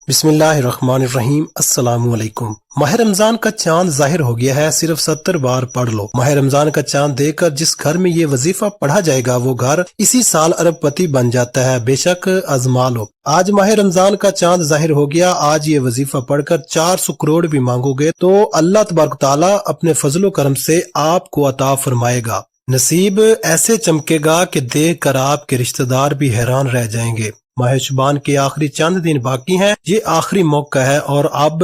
बिस्मिल्लाहिर्रहमानिर्रहीम। अस्सलामु अलैकुम। माह रमजान का चांद जाहिर हो गया है, सिर्फ 70 बार पढ़ लो। माह रमजान का चांद देखकर जिस घर में ये वजीफा पढ़ा जाएगा वो घर इसी साल अरबपति बन जाता है। बेशक आजमा लो। आज माह रमजान का चांद जाहिर हो गया। आज ये वजीफा पढ़कर 400 करोड़ भी मांगोगे तो अल्लाह तबारक ताला अपने फजलो करम से आपको अता फरमाएगा। नसीब ऐसे चमकेगा कि देख कर आपके रिश्तेदार भी हैरान रह जाएंगे। माह शुबान के आखिरी चंद दिन बाकी हैं। ये आखिरी मौका है और अब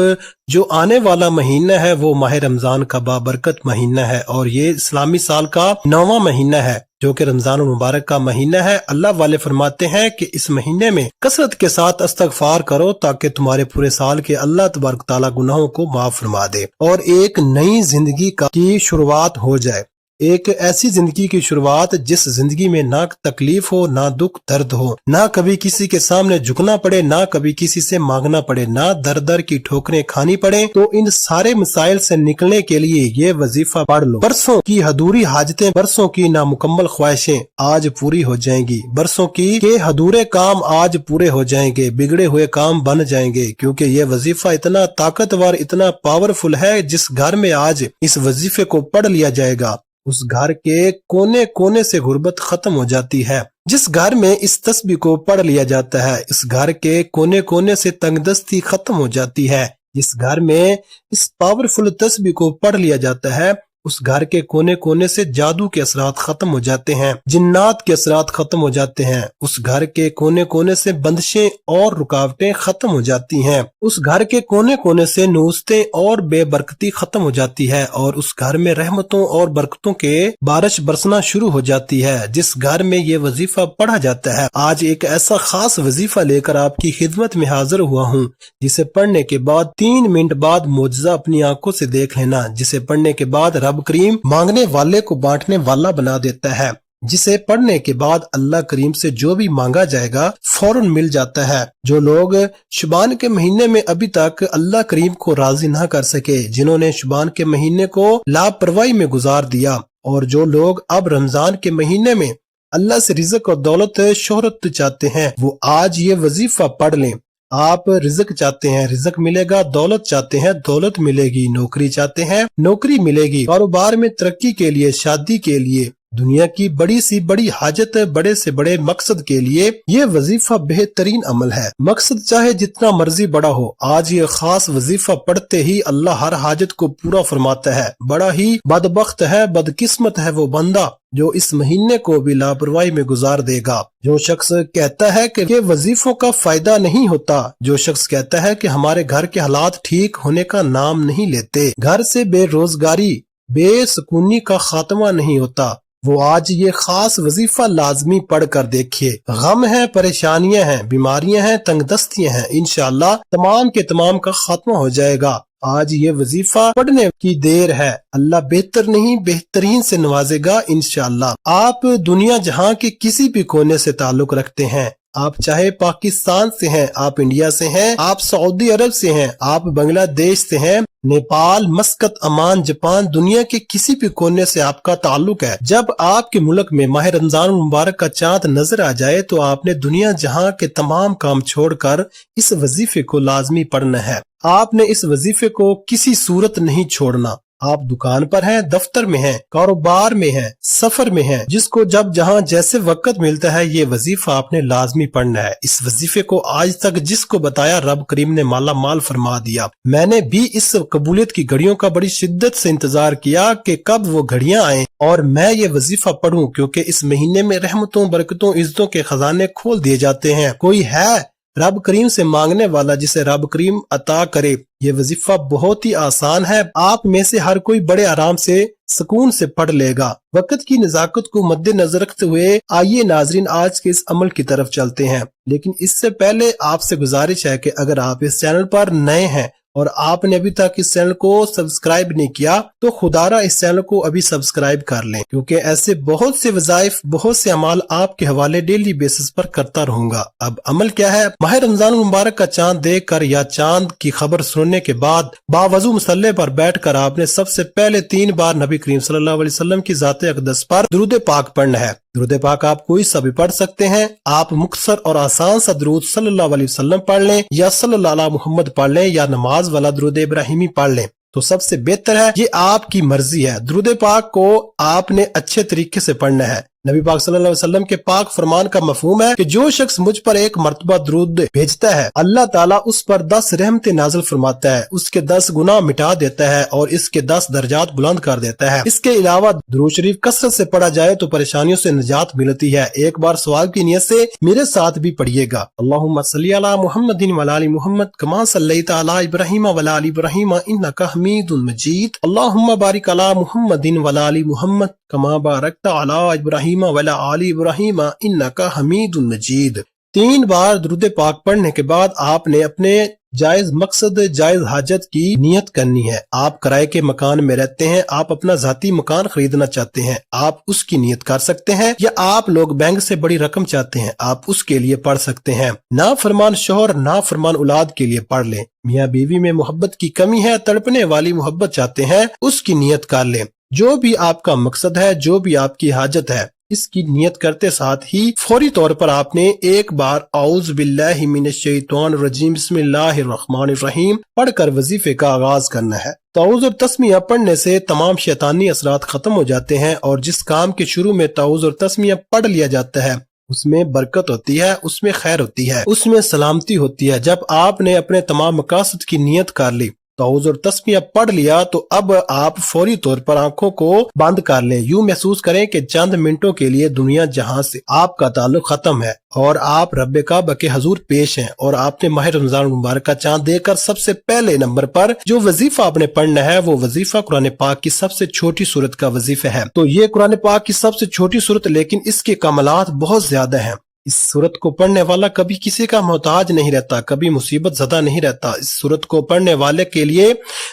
जो आने वाला महीना है वो माह रमजान का बाबरकत महीना है और ये इस्लामी साल का 9वां महीना है जो कि रमजान मुबारक का महीना है। अल्लाह वाले फरमाते हैं कि इस महीने में कसरत के साथ इस्तगफार करो ताकि तुम्हारे पूरे साल के अल्लाह तबारक ताला गुनाहों को माफ फरमा दे और एक नई जिंदगी की शुरुआत हो जाए। एक ऐसी जिंदगी की शुरुआत जिस जिंदगी में ना तकलीफ हो, ना दुख दर्द हो, ना कभी किसी के सामने झुकना पड़े, ना कभी किसी से मांगना पड़े, ना दर दर की ठोकरें खानी पड़े। तो इन सारे मसाइल से निकलने के लिए ये वजीफा पढ़ लो। बरसों की अधूरी हाजतें, बरसों की नामुकम्मल ख्वाहिशें आज पूरी हो जाएंगी। बरसों के अधूरे काम आज पूरे हो जाएंगे, बिगड़े हुए काम बन जाएंगे, क्योंकि ये वजीफा इतना ताकतवर, इतना पावरफुल है। जिस घर में आज इस वजीफे को पढ़ लिया जाएगा उस घर के कोने कोने से गुर्बत खत्म हो जाती है। जिस घर में इस तस्बीह को पढ़ लिया जाता है इस घर के कोने कोने से तंगदस्ती खत्म हो जाती है। जिस घर में इस पावरफुल तस्बीह को पढ़ लिया जाता है उस घर के कोने कोने से जादू के असरात खत्म हो जाते हैं, जिन्नात के असरात खत्म हो जाते हैं। उस घर के कोने कोने से बंदिशें और रुकावटें खत्म हो जाती हैं। उस घर के कोने कोने से नुस्तें और बेबरकती खत्म हो जाती है और उस घर में रहमतों और बरकतों के बारिश बरसना शुरू हो जाती है। जिस घर में ये वजीफा पढ़ा जाता है, आज एक ऐसा खास वजीफा लेकर आपकी खिदमत में हाजिर हुआ हूँ जिसे पढ़ने के बाद 3 मिनट बाद मुआजिजा अपनी आंखों से देख लेना। जिसे पढ़ने के बाद रब करीम मांगने वाले को बांटने वाला बना देता है। जिसे पढ़ने के बाद अल्लाह करीम से जो भी मांगा जाएगा फौरन मिल जाता है। जो लोग शुबान के महीने में अभी तक अल्लाह करीम को राजी ना कर सके, जिन्होंने शुबान के महीने को लापरवाही में गुजार दिया, और जो लोग अब रमजान के महीने में अल्लाह से रिज़्क और दौलत शोहरत चाहते हैं, वो आज ये वजीफा पढ़ लें। आप रिज़्क चाहते हैं, रिज़्क मिलेगा। दौलत चाहते हैं, दौलत मिलेगी। नौकरी चाहते हैं, नौकरी मिलेगी। कारोबार में तरक्की के लिए, शादी के लिए, दुनिया की बड़ी सी बड़ी हाजत, बड़े से बड़े मकसद के लिए ये वजीफा बेहतरीन अमल है। मकसद चाहे जितना मर्जी बड़ा हो, आज ये खास वजीफा पढ़ते ही अल्लाह हर हाजत को पूरा फरमाता है। बड़ा ही बदबख्त है, बदकिस्मत है वो बंदा जो इस महीने को भी लापरवाही में गुजार देगा। जो शख्स कहता है कि वजीफों का फायदा नहीं होता, जो शख्स कहता है कि हमारे घर के हालात ठीक होने का नाम नहीं लेते, घर से बेरोजगारी, बेसुकूनी का खात्मा नहीं होता, वो आज ये खास वजीफा लाजमी पढ़ कर देखिए। गम है, परेशानियां हैं, बीमारियां हैं, तंगदस्तियां हैं, इंशाअल्लाह तमाम के तमाम का खात्मा हो जाएगा। आज ये वजीफा पढ़ने की देर है। अल्लाह बेहतर नहीं बेहतरीन से नवाजेगा इंशाअल्लाह। आप दुनिया जहां के किसी भी कोने से ताल्लुक रखते हैं, आप चाहे पाकिस्तान से हैं, आप इंडिया से हैं, आप सऊदी अरब से हैं, आप बांग्लादेश से हैं, नेपाल, मस्कत, अमान, जापान, दुनिया के किसी भी कोने से आपका ताल्लुक है, जब आपके मुल्क में माह रमजान मुबारक का चांद नजर आ जाए तो आपने दुनिया जहां के तमाम काम छोड़कर इस वजीफे को लाजमी पढ़ना है। आपने इस वजीफे को किसी सूरत नहीं छोड़ना। आप दुकान पर हैं, दफ्तर में हैं, कारोबार में हैं, सफर में हैं, जिसको जब जहां जैसे वक्त मिलता है ये वजीफा आपने लाजमी पढ़ना है। इस वजीफे को आज तक जिसको बताया रब करीम ने माला माल फरमा दिया। मैंने भी इस कबूलियत की घड़ियों का बड़ी शिद्दत से इंतजार किया कि कब वो घड़ियां आए और मैं ये वजीफा पढ़ूं, क्योंकि इस महीने में रहमतों, बरकतों, इज्जतों के खजाने खोल दिए जाते हैं। कोई है रब करीम से मांगने वाला जिसे रब करीम अता करे। ये वजीफा बहुत ही आसान है। आप में से हर कोई बड़े आराम से सुकून से पढ़ लेगा। वक्त की नजाकत को मद्देनजर रखते हुए आइए नाजरीन आज के इस अमल की तरफ चलते हैं। लेकिन इससे पहले आपसे गुजारिश है कि अगर आप इस चैनल पर नए हैं اور آپ نے ابھی تک اس چینل کو سبسکرائب نہیں کیا تو خدارا اس چینل کو ابھی سبسکرائب کر لیں، کیونکہ ایسے بہت سے وظائف، بہت سے اعمال آپ کے حوالے ڈیلی بیسس پر کرتا رہوں گا۔ اب عمل کیا ہے؟ ماہ رمضان المبارک کا چاند دیکھ کر یا چاند کی خبر سننے کے بعد باوضو مصلی پر بیٹھ کر آپ نے سب سے پہلے 3 بار نبی کریم صلی اللہ علیہ وسلم کی ذات اقدس پر درود پاک پڑھنا ہے۔ درود پاک آپ کوئی سا بھی پڑھ سکتے ہیں، آپ مختصر اور آسان سا درود صلی اللہ علیہ وسلم پڑھ لیں یا صلی اللہ علیہ محمد پڑھ لیں یا نماز والا درود ابراہیمی پڑھ لیں تو سب سے بہتر ہے، یہ آپ کی مرضی ہے۔ درود پاک کو آپ نے اچھے طریقے سے پڑھنا ہے۔ نبی پاک صلی اللہ علیہ وسلم کے پاک فرمان کا مفہوم ہے کہ جو شخص مجھ پر 1 مرتبہ درود بھیجتا ہے، اللہ تعالیٰ اس پر 10 رحمتیں نازل فرماتا ہے، اس کے 10 گناہ مٹا دیتا ہے اور اس کے 10 درجات بلند کر دیتا ہے۔ اس کے علاوہ درود شریف کثرت سے پڑھا جائے تو پریشانیوں سے نجات ملتی ہے۔ ایک بار ثواب کی نیت سے میرے ساتھ بھی پڑھیے گا۔ اللہم صلی علی محمد وعلی آل محمد کما صلیت علی ابراہیم وعلی آل ابراہیم انک حمید مجید۔ اللہم بارک علی محمد وعلی آل محمد کما بارکت علی ابراہیم وعلی آل ابراہیم انک حمید مجید۔ 3 بار درود پاک پڑھنے کے بعد آپ نے اپنے جائز مقصد، جائز حاجت کی نیت کرنی ہے۔ آپ کرائے کے مکان میں رہتے ہیں، آپ اپنا ذاتی مکان خریدنا چاہتے ہیں، آپ اس کی نیت کر سکتے ہیں، یا آپ لوگ بینک سے بڑی رقم چاہتے ہیں، آپ اس کے لیے پڑھ سکتے ہیں۔ نافرمان شوہر، نافرمان اولاد کے لیے پڑھ لیں۔ میاں بیوی میں محبت کی کمی ہے، تڑپنے والی محبت چاہتے ہیں، اس کی نیت کر لیں۔ جو بھی آپ کا مقصد ہے، جو بھی آپ کی حاجت ہے، اس کی نیت کرتے ساتھ ہی فوری طور پر آپ نے 1 بار اعوذ باللہ من الشیطان الرجیم بسم اللہ الرحمن الرحیم پڑھ کر وظیفے کا آغاز کرنا ہے۔ تعوذ اور تسمیہ پڑھنے سے تمام شیطانی اثرات ختم ہو جاتے ہیں، اور جس کام کے شروع میں تعوذ اور تسمیہ پڑھ لیا جاتا ہے اس میں برکت ہوتی ہے، اس میں خیر ہوتی ہے، اس میں سلامتی ہوتی ہے۔ جب آپ نے اپنے تمام مقاصد کی نیت کر لی، تعوذ اور تسمیہ پڑھ لیا، تو اب آپ فوری طور پر آنکھوں کو بند کر لیں۔ یوں محسوس کریں کہ چند منٹوں کے لیے دنیا جہاں سے آپ کا تعلق ختم ہے اور آپ رب کعبہ کے حضور پیش ہیں، اور آپ نے ماہ رمضان المبارک کا چاند دیکھ کر سب سے پہلے نمبر پر جو وظیفہ آپ نے پڑھنا ہے وہ وظیفہ قرآن پاک کی سب سے چھوٹی سورت کا وظیفہ ہے۔ تو یہ قرآن پاک کی سب سے چھوٹی سورت، لیکن اس کے کمالات بہت زیادہ ہیں۔ اس سورت کو پڑھنے والا کبھی کسی کا محتاج نہیں رہتا، کبھی مصیبت زدہ نہیں رہتا۔ اس سورت کو پڑھنے والے کے لیے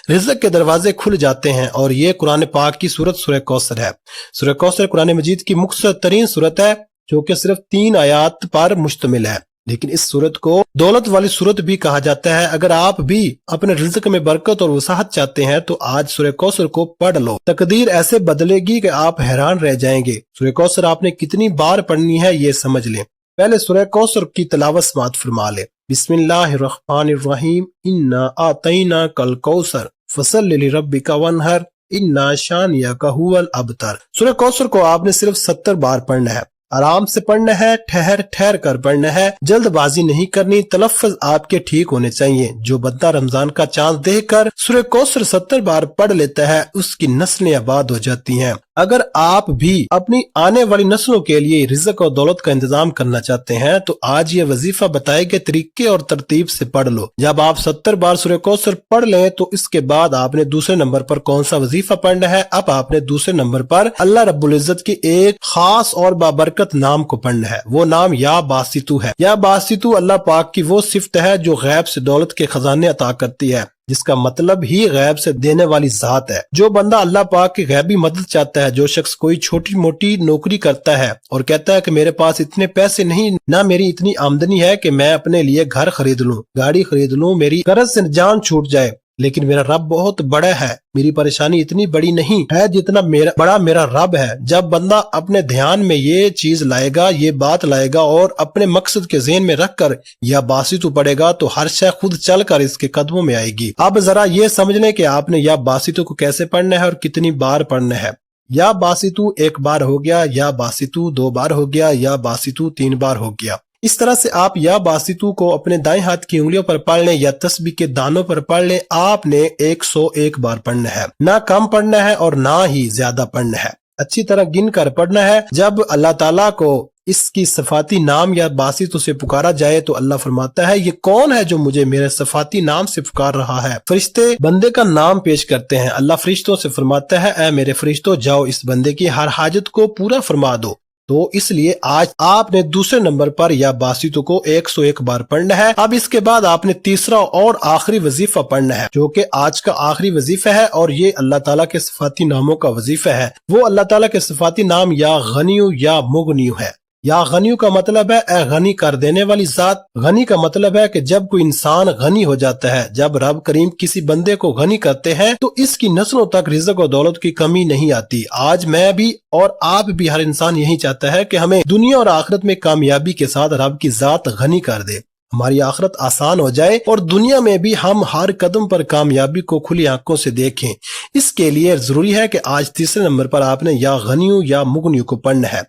رزق کے دروازے کھل جاتے ہیں، اور یہ قرآن پاک کی سورت سورہ کوثر ہے۔ سورہ کوثر قرآن مجید کی مختصر ترین سورت ہے، جو کہ صرف 3 آیات پر مشتمل ہے، لیکن اس سورت کو دولت والی سورت بھی کہا جاتا ہے۔ اگر آپ بھی اپنے رزق میں برکت اور وسعت چاہتے ہیں تو آج سورہ کوثر کو پڑھ لو، تقدیر ایسے بدلے گی کہ آپ حیران رہ جائیں گے۔ سورہ کوثر آپ نے کتنی بار پڑھنی ہے یہ سمجھ لیں۔ پہلے سورہ کوثر کی تلاوت سماعت فرما لے۔ بسم اللہ الرحمن الرحیم انا اعطیناک الکوثر فصل لربک وانحر انا شانئک ھو الابتر۔ سورہ کوثر کو آپ نے صرف 70 بار پڑھنا ہے، آرام سے پڑھنا ہے، ٹھہر ٹھہر کر پڑھنا ہے، جلد بازی نہیں کرنی، تلفظ آپ کے ٹھیک ہونے چاہیے۔ جو بندہ رمضان کا چاند دیکھ کر سورہ کوثر 70 بار پڑھ لیتا ہے اس کی نسلیں آباد ہو جاتی ہیں۔ اگر آپ بھی اپنی آنے والی نسلوں کے لیے رزق اور دولت کا انتظام کرنا چاہتے ہیں تو آج یہ وظیفہ بتائے گئے طریقے اور ترتیب سے پڑھ لو۔ جب آپ 70 بار سورہ کوثر پڑھ لیں تو اس کے بعد آپ نے دوسرے نمبر پر کون سا وظیفہ پڑھنا ہے؟ اب آپ نے دوسرے نمبر پر اللہ رب العزت کے ایک خاص اور بابرکت نام کو پڑھنا ہے۔ وہ نام یا باسطو ہے۔ یا باسطو اللہ پاک کی وہ صفت ہے جو غیب سے دولت کے خزانے عطا کرتی ہے، جس کا مطلب ہی غیب سے دینے والی ذات ہے۔ جو بندہ اللہ پاک کی غیبی مدد چاہتا ہے، جو شخص کوئی چھوٹی موٹی نوکری کرتا ہے اور کہتا ہے کہ میرے پاس اتنے پیسے نہیں، نہ میری اتنی آمدنی ہے کہ میں اپنے لیے گھر خرید لوں، گاڑی خرید لوں، میری قرض سے جان چھوٹ جائے، لیکن میرا رب بہت بڑا ہے، میری پریشانی اتنی بڑی نہیں ہے جتنا بڑا میرا رب ہے۔ جب بندہ اپنے دھیان میں یہ چیز لائے گا، یہ بات لائے گا اور اپنے مقصد کے ذہن میں رکھ کر یا باسطو پڑھے گا تو ہر شے خود چل کر اس کے قدموں میں آئے گی۔ اب ذرا یہ سمجھ لیں کہ آپ نے یا باسطو کو کیسے پڑھنا ہے اور کتنی بار پڑھنا ہے۔ یا باسطو 1 بار ہو گیا، یا باسطو 2 بار ہو گیا، یا باسطو 3 بار ہو گیا۔ اس طرح سے آپ یا باسطو کو اپنے دائیں ہاتھ کی انگلیوں پر پڑھ لیں یا تسبیح کے دانوں پر پڑھ لیں۔ آپ نے 101 بار پڑھنا ہے، نہ کم پڑھنا ہے اور نہ ہی زیادہ پڑھنا ہے، اچھی طرح گن کر پڑھنا ہے۔ جب اللہ تعالیٰ کو اس کی صفاتی نام یا باسطو سے پکارا جائے تو اللہ فرماتا ہے یہ کون ہے جو مجھے میرے صفاتی نام سے پکار رہا ہے؟ فرشتے بندے کا نام پیش کرتے ہیں، اللہ فرشتوں سے فرماتا ہے اے میرے فرشتوں جاؤ اس بندے کی ہر حاجت کو پورا فرما دو۔ तो इसलिए आज आपने दूसरे नंबर पर या बासितों को 101 बार पढ़ना है। अब इसके बाद आपने तीसरा और आखिरी वजीफा पढ़ना है, जो कि आज का आखिरी वजीफा है, और ये अल्लाह ताला के सिफाती नामों का वजीफा है। वो अल्लाह ताला के सिफाती नाम या गनियु या मुगनियु है। या गनियु का मतलब है ए गनी कर देने वाली जात। गनी का मतलब है कि जब कोई इंसान गनी हो जाता है, जब रब करीम किसी बंदे को गनी करते हैं तो इसकी नस्लों तक रिज़्क और दौलत की कमी नहीं आती। आज मैं भी और आप भी, हर इंसान यही चाहता है कि हमें दुनिया और आखिरत में कामयाबी के साथ रब की जात गनी कर दे, हमारी आखिरत आसान हो जाए और दुनिया में भी हम हर कदम पर कामयाबी को खुली आंखों से देखें। इसके लिए जरूरी है कि आज तीसरे नंबर पर आपने या गनियु या मुगनियु को पढ़ना है।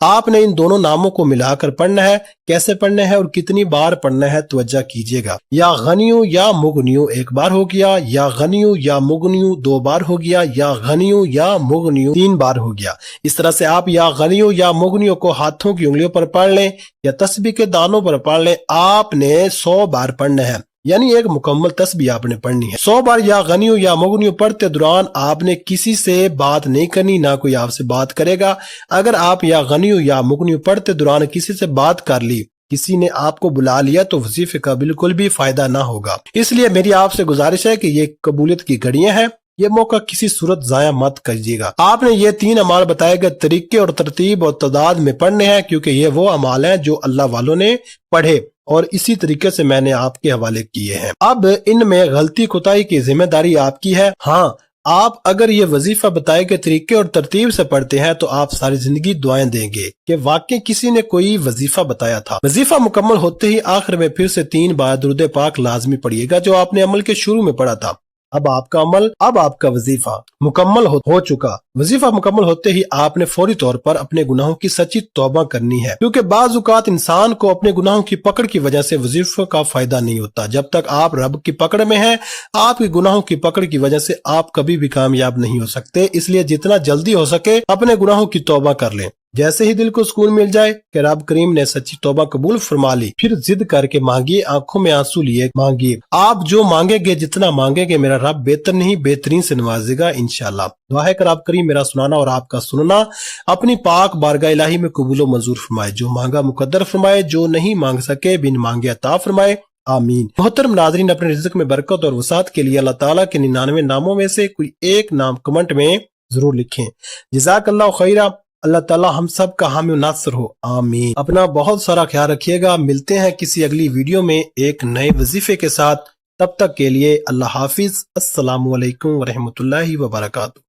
आपने इन दोनों नामों को मिलाकर पढ़ना है। कैसे पढ़ना है और कितनी बार पढ़ना है, तवज्जो कीजिएगा। या गनियु या मुगनियु एक बार हो गया, या गनियु या मुगनियु 2 बार हो गया, या गनियु या मुगनियु 3 बार हो गया। इस तरह से आप या गनियु या मुगनियु को हाथों की उंगलियों पर पढ़ लें या तस्बीह के दानों पर पढ़ लें। आपने 100 बार पढ़ना है, यानी एक मुकम्मल तस्बीह आपने पढ़नी है। 100 बार या गनियु या मुगनियु पढ़ते दौरान आपने किसी से बात नहीं करनी, ना कोई आपसे बात करेगा। अगर आप या गनियु या मुगनियु पढ़ते दौरान किसी से बात कर ली, किसी ने आपको बुला लिया, तो वजीफे का बिल्कुल भी फायदा ना होगा। इसलिए मेरी आपसे गुजारिश है कि ये कबूलियत की घड़ियां हैं, ये मौका किसी सूरत जाया मत कीजिएगा। आपने ये 3 अमाल बताए गए तरीके और तरतीब और तादाद में पढ़ने हैं, क्योंकि ये वो अमाल हैं जो अल्लाह वालों ने पढ़े और इसी तरीके से मैंने आपके हवाले किए हैं। अब इनमें गलती कोताही की जिम्मेदारी आपकी है। हाँ, आप अगर ये वजीफा बताए गए तरीके और तरतीब से पढ़ते हैं तो आप सारी जिंदगी दुआएं देंगे कि वाकई किसी ने कोई वजीफा बताया था। वजीफा मुकम्मल होते ही आखिर में फिर से 3 बार दुरूद पाक लाजमी पढ़िएगा, जो आपने अमल के शुरू में पढ़ा था। अब आपका वजीफा मुकम्मल हो चुका। वजीफा मुकम्मल होते ही आपने फौरी तौर पर अपने गुनाहों की सच्ची तौबा करनी है, क्योंकि बाज़ औक़ात इंसान को अपने गुनाहों की पकड़ की वजह से वजीफे का फायदा नहीं होता। जब तक आप रब की पकड़ में हैं, आपके गुनाहों की पकड़ की वजह से आप कभी भी कामयाब नहीं हो सकते। इसलिए जितना जल्दी हो सके अपने गुनाहों की तौबा कर लें। जैसे ही दिल को सुकून मिल जाए कि रब करीम ने सच्ची तौबा कबूल फरमा ली, फिर जिद करके मांगिए, आंखों में आंसू लिए मांगिए। आप जो मांगेंगे, जितना मांगेंगे, मेरा रब बेहतर नहीं बेहतरीन से नवाजेगा इंशाल्लाह। दुआ है कि रब करीम मेरा सुनाना और आपका सुनना अपनी पाक बारगाह इलाही में कबूल व मंजूर फरमाए। जो मांगा मुकद्दर फरमाए, जो नहीं मांग सके बिन मांगे अता फरमाए, आमीन। मोहतरम नाज़रीन, अपने रिज़्क में बरकत और वसात के लिए अल्लाह ताला के 99 नामों में से कोई एक नाम कमेंट में जरूर लिखें। जज़ाकल्लाहु खैरा। अल्लाह ताला हम सब का हामी नासर हो, आमीन। अपना बहुत सारा ख्याल रखिएगा। मिलते हैं किसी अगली वीडियो में एक नए वजीफे के साथ। तब तक के लिए अल्लाह हाफिज। अस्सलामु अलैकुम व रहमतुल्लाहि व बरकातुहू।